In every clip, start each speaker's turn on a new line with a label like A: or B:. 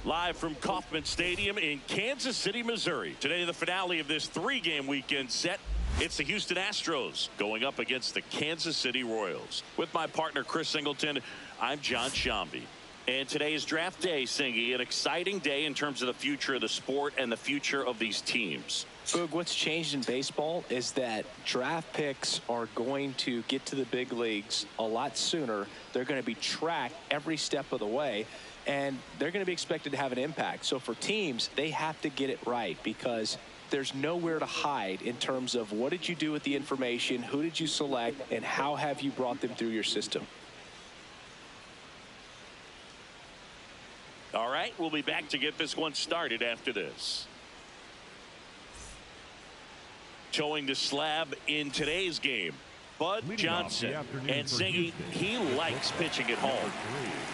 A: Live from Kauffman Stadium in Kansas City, Missouri. Today, the finale of this three-game weekend set. It's the Houston Astros going up against the Kansas City Royals. With my partner, Chris Singleton, I'm John Shambi. And today is draft day, Singy. An exciting day in terms of the future of the sport and the future of these teams.
B: Boog, what's changed in baseball is that draft picks are going to get to the big leagues a lot sooner. They're going to be tracked every step of the way, and they're going to be expected to have an impact. So for teams, they have to get it right because there's nowhere to hide in terms of what did you do with the information, who did you select, and how have you brought them through your system.
A: All right, we'll be back to get this one started after this. Showing the slab in today's game, Bud Johnson. And Singy, he likes pitching at home.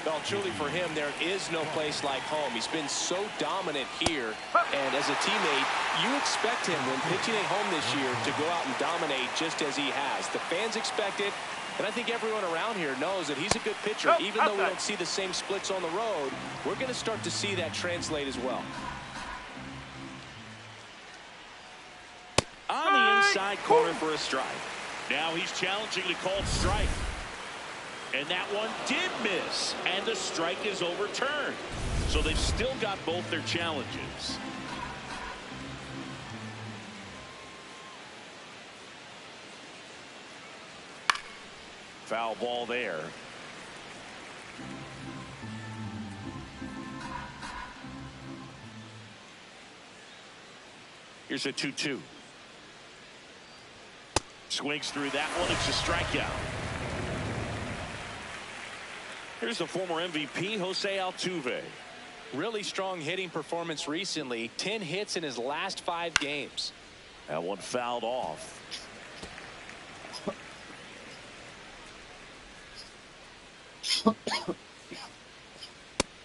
B: Well, truly for him, there is no place like home. He's been so dominant here. And as a teammate, you expect him when pitching at home this year to go out and dominate just as he has. The fans expect it. And I think everyone around here knows that he's a good pitcher. Even though we don't see the same splits on the road, we're going to start to see that translate as well.
A: On the inside corner for a strike. Now he's challenging the called strike. And that one did miss. And the strike is overturned. So they've still got both their challenges. Foul ball there. Here's a 2-2. Swings through that one. It's a strikeout. Here's the former MVP, Jose Altuve.
B: Really strong hitting performance recently. 10 hits in his last 5 games.
A: That one fouled off.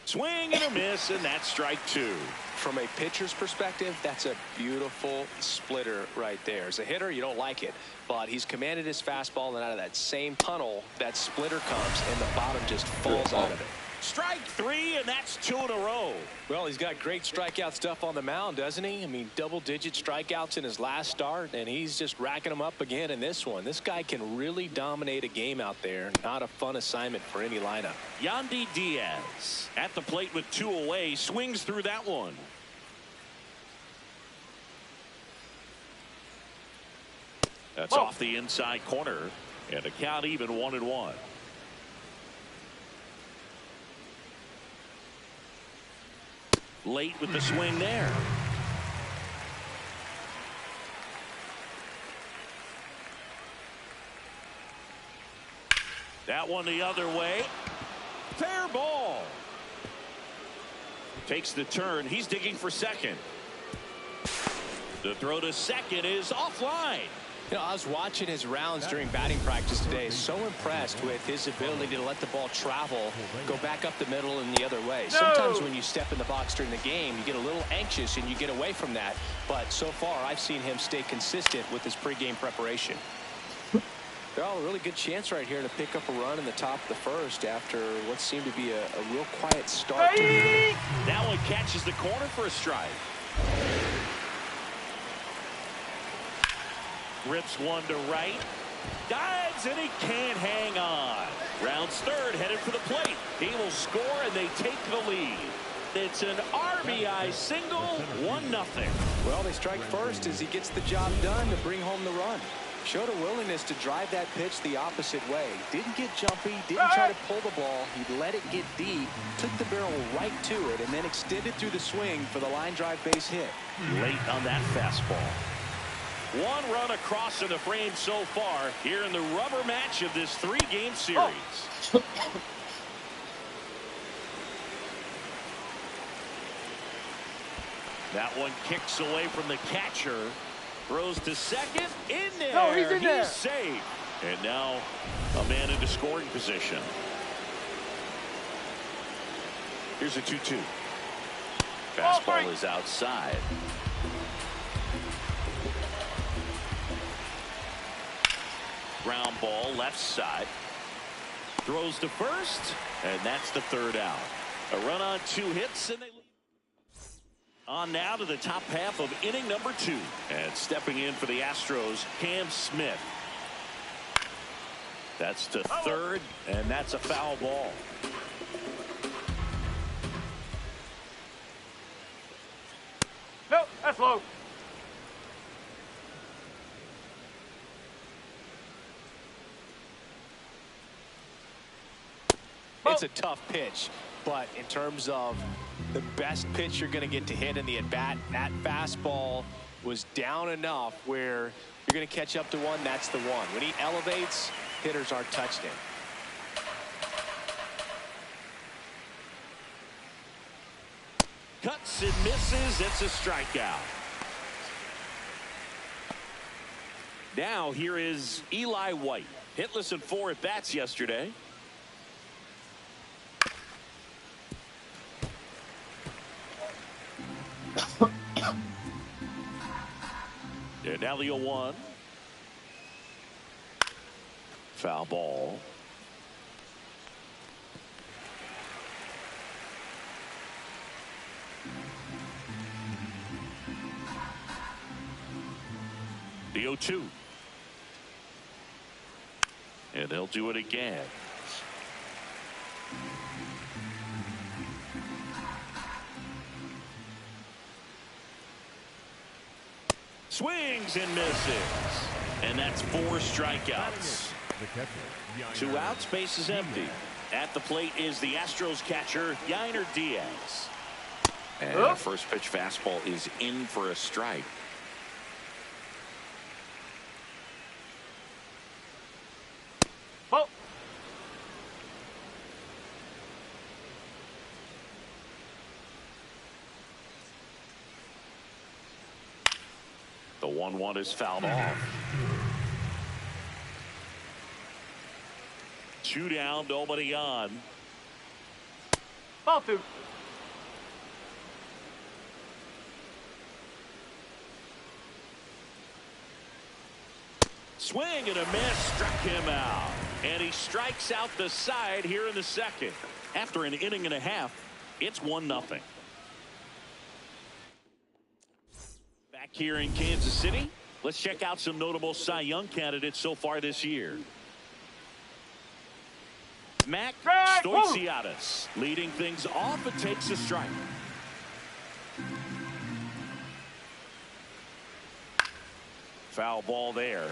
A: Swing and a miss, and that's strike 2.
B: From a pitcher's perspective, that's a beautiful splitter right there. As a hitter, you don't like it, but he's commanded his fastball, and out of that same tunnel, that splitter comes, and the bottom just falls out of it.
A: Strike 3, and that's 2 in a row.
B: Well, he's got great strikeout stuff on the mound, doesn't he? I mean, double-digit strikeouts in his last start, and he's just racking them up again in this one. This guy can really dominate a game out there. Not a fun assignment for any lineup.
A: Yandy Diaz at the plate with 2 away, swings through that one. That's off the inside corner, and a count even 1-1. Late with the swing there. That one the other way. Fair ball. Takes the turn. He's digging for second. The throw to second is offline.
B: You know, I was watching his rounds during batting practice today. So impressed with his ability to let the ball travel, go back up the middle and the other way. Sometimes when you step in the box during the game, you get a little anxious and you get away from that. But so far, I've seen him stay consistent with his pregame preparation. Well, a really good chance right here to pick up a run in the top of the first after what seemed to be a real quiet start.
A: That one catches the corner for a strike. Rips one to right. Dives, and he can't hang on. Rounds third, headed for the plate. He will score, and they take the lead. It's an RBI single, 1-0.
B: Well, they strike first as he gets the job done to bring home the run. Showed a willingness to drive that pitch the opposite way. Didn't get jumpy, didn't try to pull the ball. He let it get deep, took the barrel right to it, and then extended through the swing for the line drive base hit.
A: Late on that fastball. 1 run across in the frame so far here in the rubber match of this 3-game series. That one kicks away from the catcher. Throws to second. In there.
C: No, he's in there.
A: He's safe. And now a man into scoring position. Here's a 2-2. Fastball is outside. Ground ball left side. Throws to first, and that's the third out. A run on 2 hits, and they On now to the top half of inning number 2. And stepping in for the Astros, Cam Smith. That's to third, and that's a foul ball.
C: Nope, that's low.
B: It's a tough pitch, but in terms of the best pitch you're going to get to hit in the at-bat, that fastball was down enough where you're going to catch up to one. That's the one. When he elevates, hitters aren't touched him.
A: Cuts and misses. It's a strikeout. Now here is Eli White. Hitless in 4 at-bats yesterday. And now the 0-1. Foul ball. The 0-2. And they'll do it again. Swings and misses. And that's 4 strikeouts. 2 outs, base is empty. At the plate is the Astros catcher, Yainer Diaz. And the first pitch fastball is in for a strike.
C: Oh.
A: The 1-1 is fouled off. 2 down, nobody on.
C: Ball 2.
A: Swing and a miss, struck him out. And he strikes out the side here in the second. After an inning and a half, it's 1-0. Back here in Kansas City, let's check out some notable Cy Young candidates so far this year. Mac Stoixiadis leading things off, and takes a strike. Foul ball there.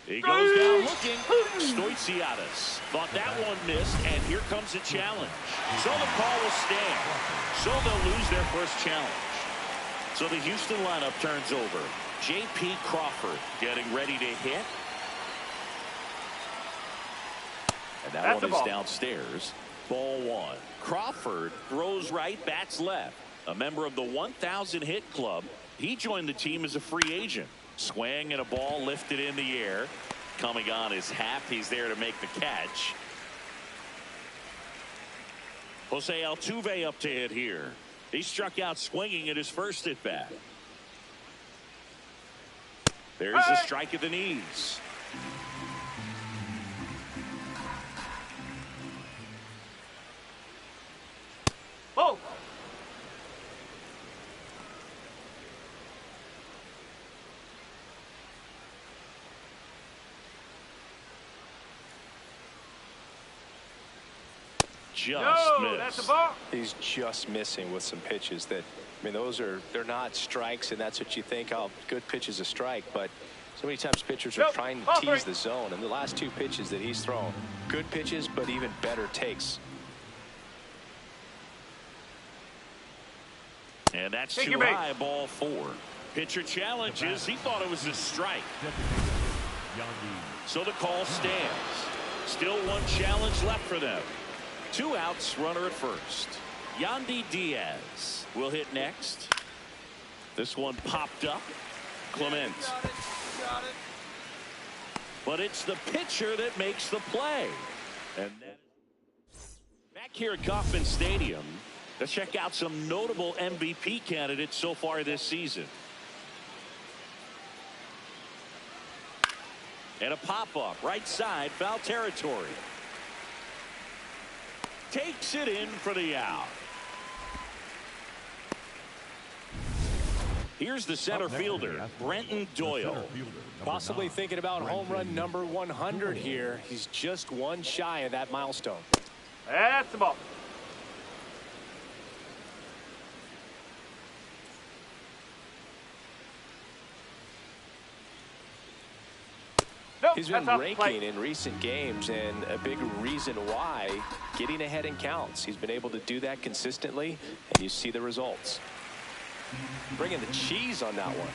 A: He goes down looking. Stoixiadis thought that one missed, and here comes a challenge. So the call will stand. So they'll lose their first challenge. So the Houston lineup turns over. J.P. Crawford getting ready to hit. And that one is downstairs. Ball 1. Crawford throws right, bats left. A member of the 1,000 hit club. He joined the team as a free agent. Swing and a ball lifted in the air. Coming on his half. He's there to make the catch. Jose Altuve up to hit here. He struck out swinging at his first at bat. There's a strike at the knees.
C: Oh.
A: Just missed.
C: That's a ball.
B: He's just missing with some pitches that, I mean, they're not strikes, and that's what you think, oh, good pitch is a strike, but so many times pitchers are trying to tease the zone, and the last 2 pitches that he's thrown, good pitches, but even better takes.
A: And that's too high, ball 4. Pitcher challenges. He thought it was a strike. So the call stands. Still 1 challenge left for them. 2 outs, runner at first. Yandy Diaz will hit next. This one popped up. Clement.
C: Got it.
A: But it's the pitcher that makes the play. And then back here at Kauffman Stadium, let's check out some notable MVP candidates so far this season. And a pop-up right side, foul territory. Takes it in for the out. Here's the center fielder, Brenton Doyle.
B: Possibly thinking about home run number 100 here. He's just one shy of that milestone.
C: That's the ball. Nope,
B: he's been raking in recent games, and a big reason why, getting ahead in counts. He's been able to do that consistently, and you see the results. Bringing the cheese on that one.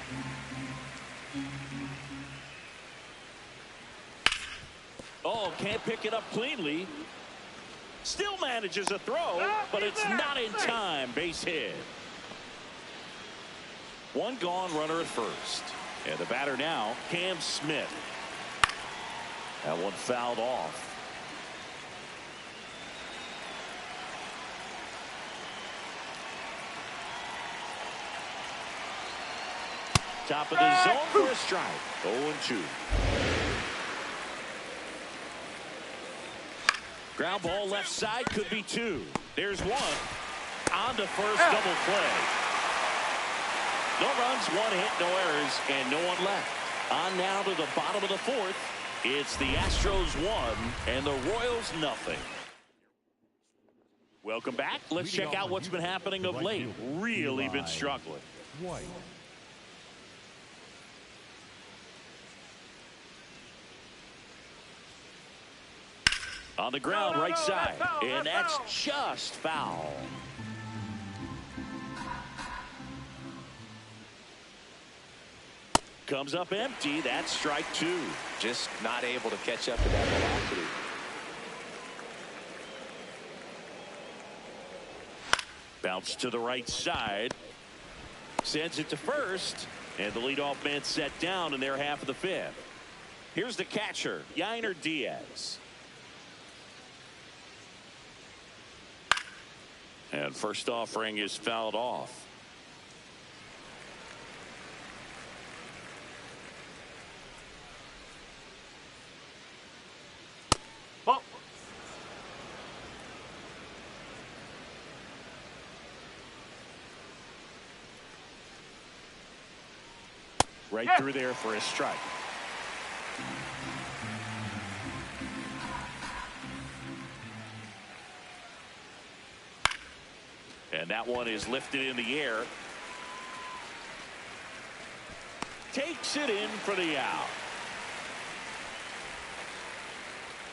A: Oh, can't pick it up cleanly. Still manages a throw, but it's not in time. Base hit. One gone, runner at first. And the batter now, Cam Smith. That one fouled off. Top of the zone for a strike. 0-2. Ground ball left side, could be two. There's one. On to first, double play. No runs, one hit, no errors, and no one left. On now to the bottom of the fourth. It's the Astros 1 and the Royals nothing. Welcome back. Let's check out what's been happening of late. Really been struggling. On the ground, right side, and that's just foul. Comes up empty. That's strike two.
B: Just not able to catch up to that velocity.
A: Bounce to the right side. Sends it to first. And the leadoff man set down in their half of the fifth. Here's the catcher, Yainer Diaz. And first offering is fouled off.
C: Ball.
A: Right through there for a strike. And that one is lifted in the air. Takes it in for the out.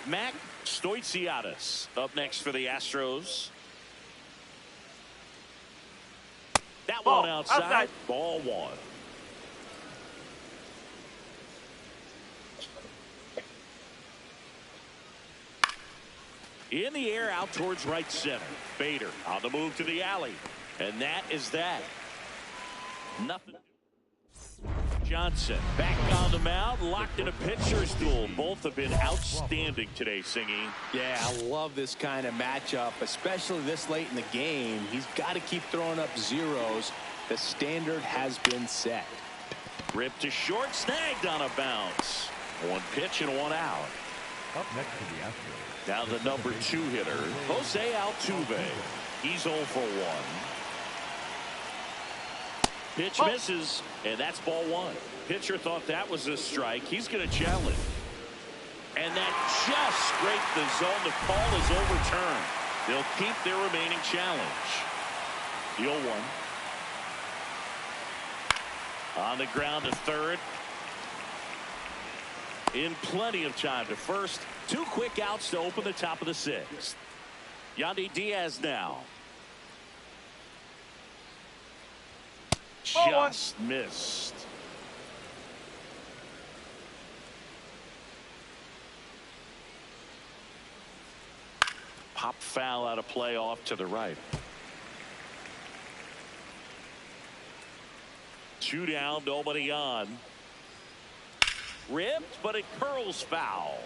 A: Mac Stoitsiadis up next for the Astros. That one outside. Ball one. In the air, out towards right center. Bader on the move to the alley. And that is that. Nothing. Johnson back on the mound, locked in a pitcher's duel. Both have been outstanding today, Singing.
B: Yeah, I love this kind of matchup, especially this late in the game. He's got to keep throwing up zeros. The standard has been set.
A: Ripped to short, snagged on a bounce. One pitch and one out.
D: Up next to the Astros.
A: Now the number 2 hitter, Jose Altuve. He's 0 for 1. Pitch misses, and that's ball one. Pitcher thought that was a strike. He's going to challenge. And that just scraped the zone. The call is overturned. They'll keep their remaining challenge. The 0-1. On the ground to third. In plenty of time to first. 2 quick outs to open the top of the 6th. Yandy Diaz now. Just missed. Pop foul out of play off to the right. 2 down, nobody on. Ripped, but it curls foul.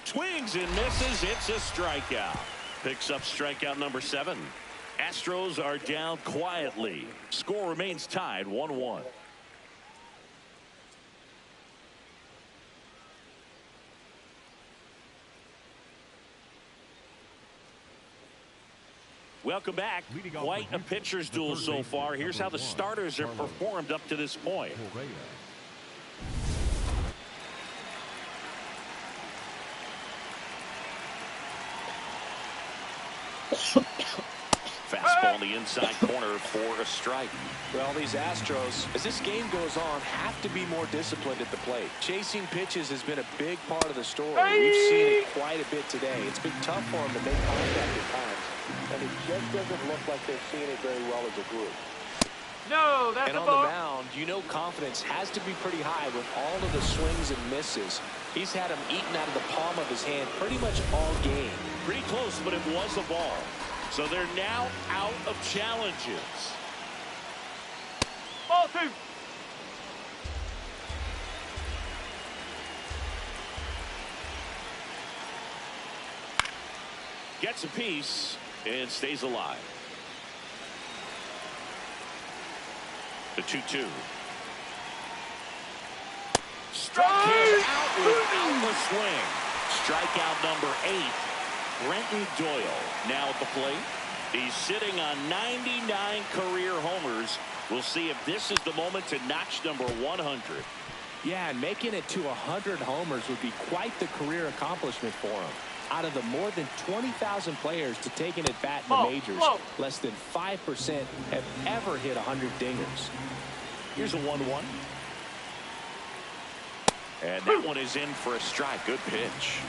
A: Swings and misses. It's a strikeout. Picks up strikeout number 7. Astros are down quietly. Score remains tied 1-1. Welcome back. Quite a pitcher's duel so far. Here's how the starters have performed up to this point. Fastball in the inside corner for a strike.
B: Well, these Astros, as this game goes on, have to be more disciplined at the plate. Chasing pitches has been a big part of the story. We've seen it quite a bit today. It's been tough for them to make contact at times, and it just doesn't look like they're seeing it very well as a group.
C: No, that's
B: and
C: a
B: on
C: ball.
B: the mound, you know confidence has to be pretty high with all of the swings and misses. He's had them eaten out of the palm of his hand pretty much all game.
A: Pretty close, but it was a ball. So they're now out of challenges.
C: Ball 2.
A: Gets a piece and stays alive. The 2-2. Struck him out without the swing. Strikeout number 8. Brenton Doyle now at the plate. He's sitting on 99 career homers. We'll see if this is the moment to notch number 100.
B: Yeah, and making it to 100 homers would be quite the career accomplishment for him. Out of the more than 20,000 players to take an at-bat in the majors, less than 5% have ever hit 100 dingers.
A: Here's a 1-1. And that one is in for a strike. Good pitch.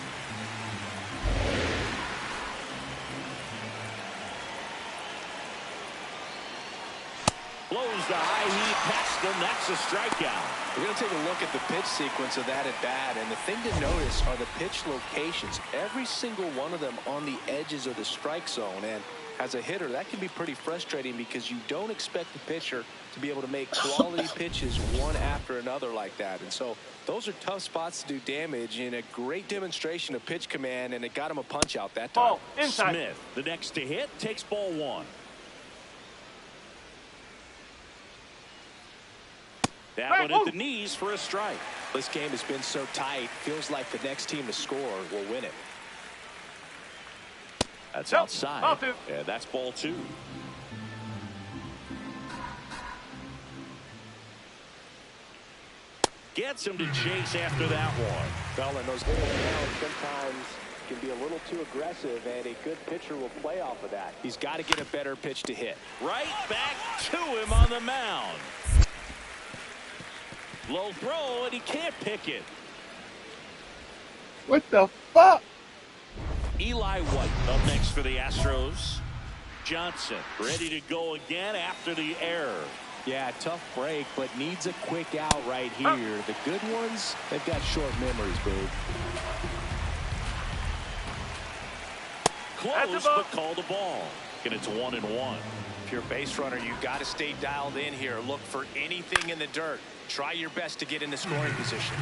A: Blows the high heat past him. That's a strikeout.
B: We're going to take a look at the pitch sequence of that at bat, and the thing to notice are the pitch locations. Every single one of them on the edges of the strike zone, and as a hitter, that can be pretty frustrating because you don't expect the pitcher to be able to make quality pitches one after another like that. And so those are tough spots to do damage, and a great demonstration of pitch command, and it got him a punch out that time.
C: Ball inside.
A: Smith, the next to hit, takes ball 1. That one at the knees for a strike.
B: This game has been so tight, feels like the next team to score will win it.
A: That's outside. Yeah, that's ball 2. Gets him to chase after that one.
B: Well, and those little downs sometimes can be a little too aggressive, and a good pitcher will play off of that. He's got to get a better pitch to hit.
A: Right back to him on the mound. Low throw, and he can't pick it.
E: What the fuck?
A: Eli White up next for the Astros. Johnson ready to go again after the error.
B: Yeah, tough break, but needs a quick out right here. The good ones, they've got short memories, babe.
A: Close, but called a ball. And it's 1-1.
B: If you're a base runner, you've got to stay dialed in here. Look for anything in the dirt. Try your best to get in the scoring position.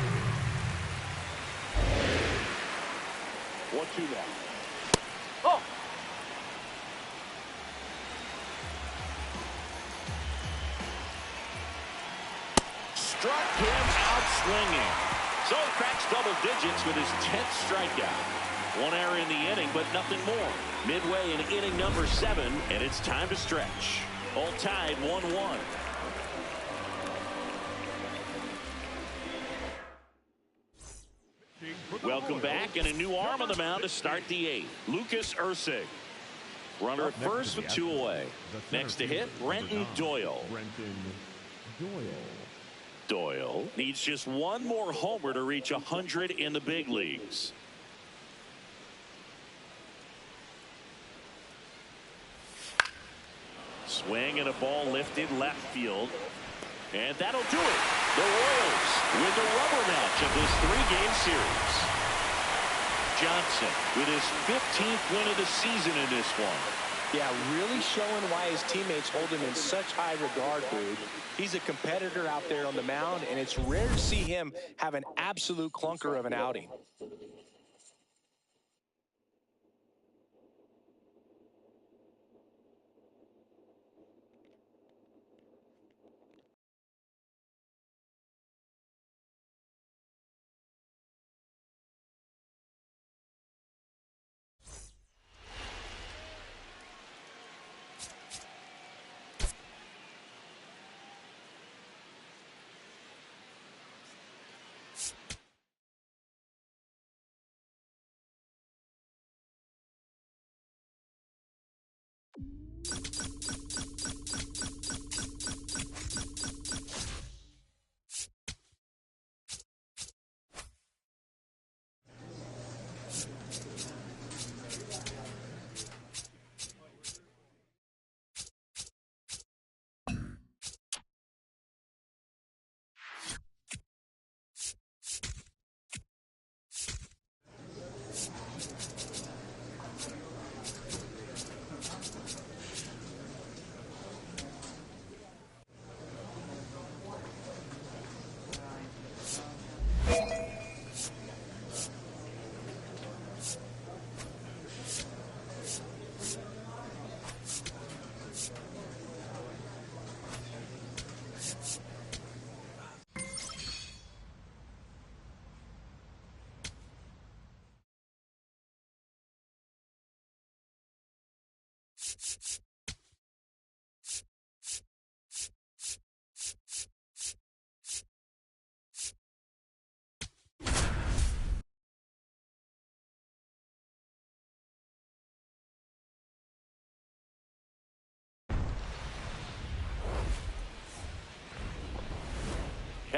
C: 1-2 now. Oh.
A: Struck him out swinging. So he cracks double digits with his 10th strikeout. One error in the inning, but nothing more. Midway in inning number 7, and it's time to stretch. All tied 1-1. Welcome back, and a new arm on the mound to start the 8th. Lucas Ursig. Runner at first with 2 away. Next to hit, Brenton Doyle. Doyle needs just one more homer to reach 100 in the big leagues. Swing and a ball lifted left field. And that'll do it. The Royals win the rubber match of this 3-game series. Johnson with his 15th win of the season in this one.
B: Yeah, really showing why his teammates hold him in such high regard, dude. He's a competitor out there on the mound, and it's rare to see him have an absolute clunker of an outing.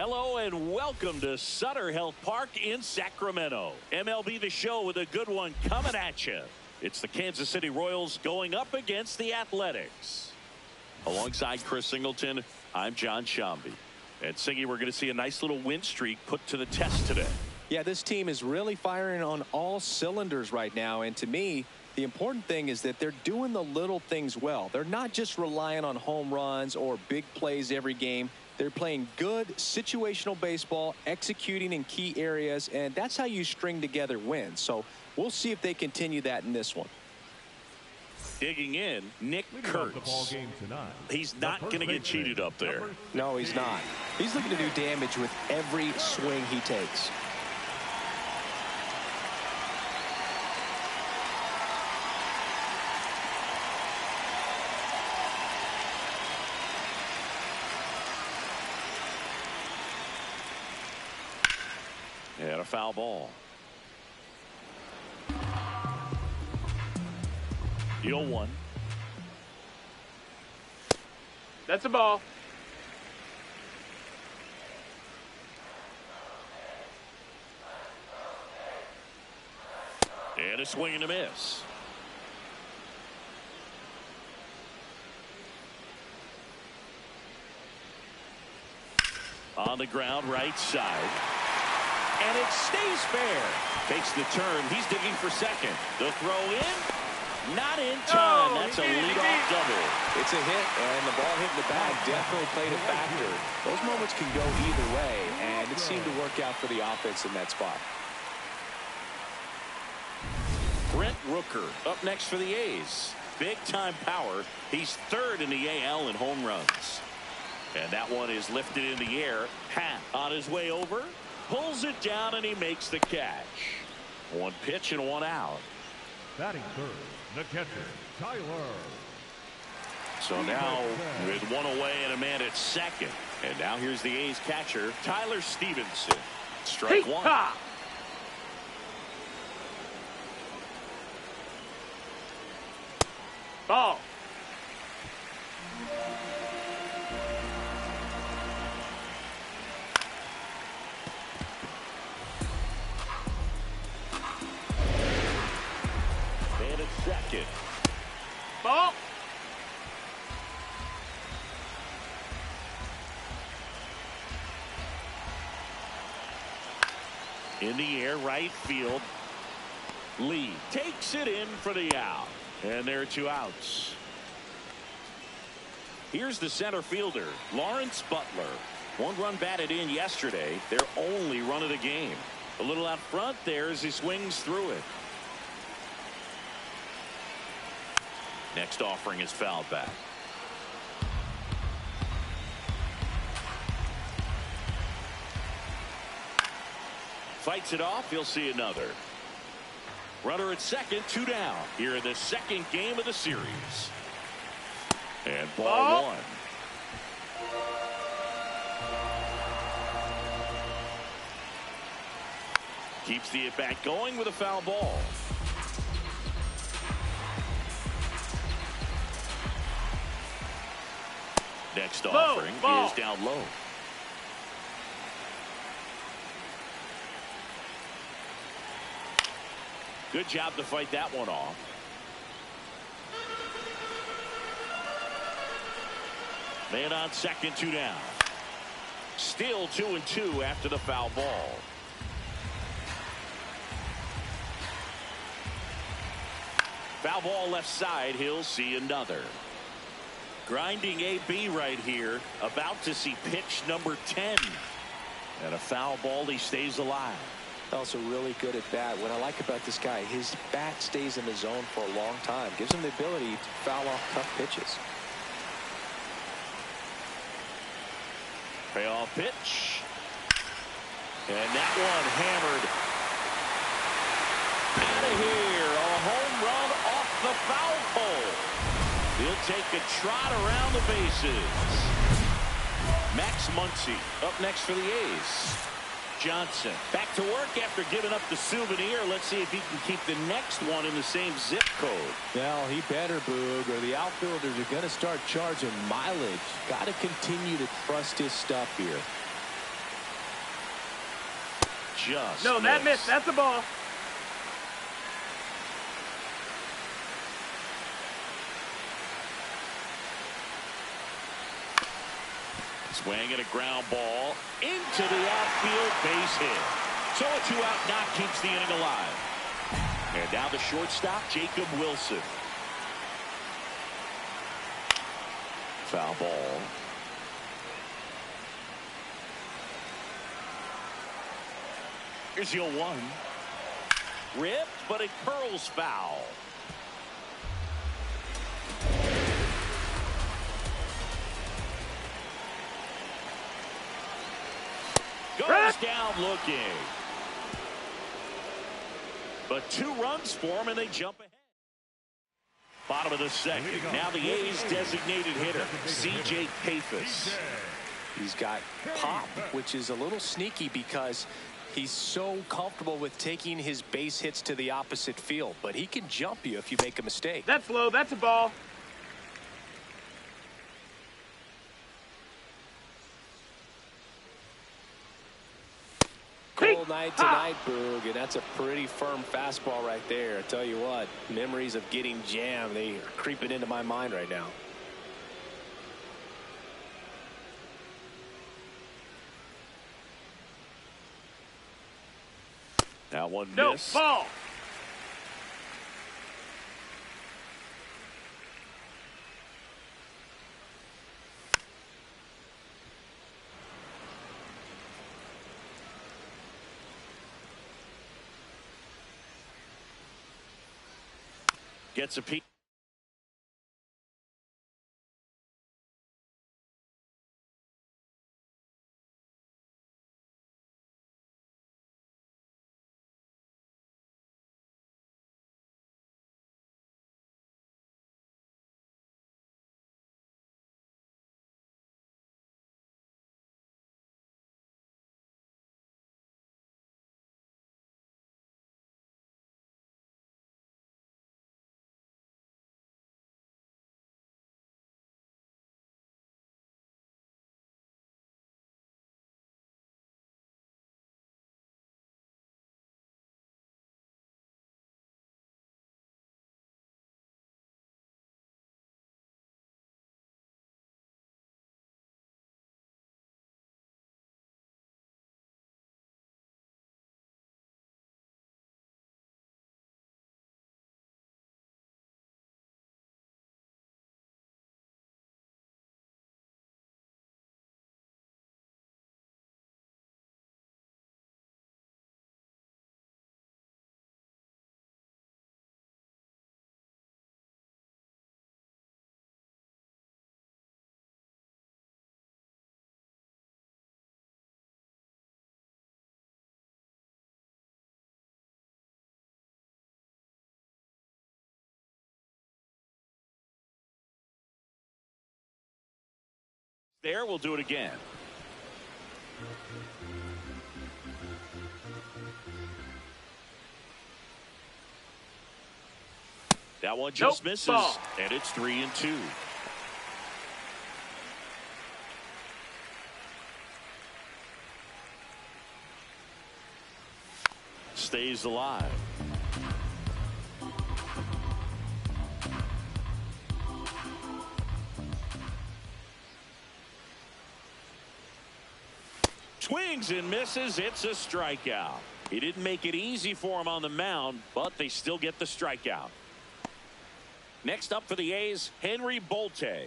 A: Hello and welcome to Sutter Health Park in Sacramento. MLB The Show with a good one coming at you. It's the Kansas City Royals going up against the Athletics. Alongside Chris Singleton, I'm John Shambi. And Singy, we're going to see a nice little win streak put to the test today.
B: Yeah, this team is really firing on all cylinders right now. And to me, the important thing is that they're doing the little things well. They're not just relying on home runs or big plays every game. They're playing good situational baseball, executing in key areas, and that's how you string together wins. So we'll see if they continue that in this one.
A: Digging in, Nick Kurtz. He's not going to get cheated up there.
B: No, he's not. He's looking to do damage with every swing he takes.
A: And a foul ball. 0-1.
C: That's a ball.
A: And a swing and a miss. On the ground, right side. And it stays fair. Takes the turn. He's digging for second. The throw in. Not in time. That's a leadoff double.
B: It's a hit, and the ball hitting the bag definitely played a factor. Those moments can go either way, and it seemed to work out for the offense in that spot.
A: Brent Rooker up next for the A's. Big-time power. He's third in the AL in home runs. And that one is lifted in the air. Hat on his way over. Pulls it down, and he makes the catch. One pitch and one out.
D: Batting third, the catcher, Tyler.
A: So now with one away and a man at second. And now here's the A's catcher, Tyler Stevenson. Strike one.
C: Ball.
A: And it's second.
C: Ball.
A: In the air, right field. Lee takes it in for the out. And there are two outs. Here's the center fielder, Lawrence Butler. One run batted in yesterday. Their only run of the game. A little out front there as he swings through it. Next offering is fouled back. Fights it off. He'll see another. Runner at second, two down. Here in the second game of the series. And ball one. Keeps the at-bat going with a foul ball. Next offering is down low. Good job to fight that one off. Man on second, two down. Still 2-2 after the foul ball. Foul ball left side. He'll see another. Grinding AB right here. About to see pitch number 10. And a foul ball. He stays alive.
B: Also really good at bat. What I like about this guy, his bat stays in the zone for a long time. Gives him the ability to foul off tough pitches.
A: Payoff pitch. And that one hammered out of here. A home run off the foul pole. He'll take a trot around the bases. Max Muncy up next for the A's. Johnson back to work after giving up the souvenir. Let's see if he can keep the next one in the same zip code.
B: Well, he better, Boog, or the outfielders are going to start charging mileage. Got to continue to trust his stuff here.
A: just
C: No, that missed. That's a ball.
A: Swing and a ground ball into the outfield, base hit. So a 2-out knock keeps the inning alive. And now the shortstop, Jacob Wilson. Foul ball. Here's your 1. Ripped, but it curls foul. Goes down looking. But 2 runs for him, and they jump ahead. Bottom of the second. Now the A's designated hitter, C.J. Pappas.
B: He's got pop, which is a little sneaky because he's so comfortable with taking his base hits to the opposite field. But he can jump you if you make a mistake.
C: That's low. That's a ball.
B: Cold night tonight, Boog, and that's a pretty firm fastball right there. I tell you what, memories of getting jammed, they are creeping into my mind right now.
A: That one
C: No,
A: missed.
C: ball.
A: Gets a peek. There, we'll do it again. That one just misses,
C: ball.
A: And it's 3-2. Stays alive. Swings and misses. It's a strikeout. He didn't make it easy for him on the mound, but they still get the strikeout. Next up for the A's, Henry Bolte.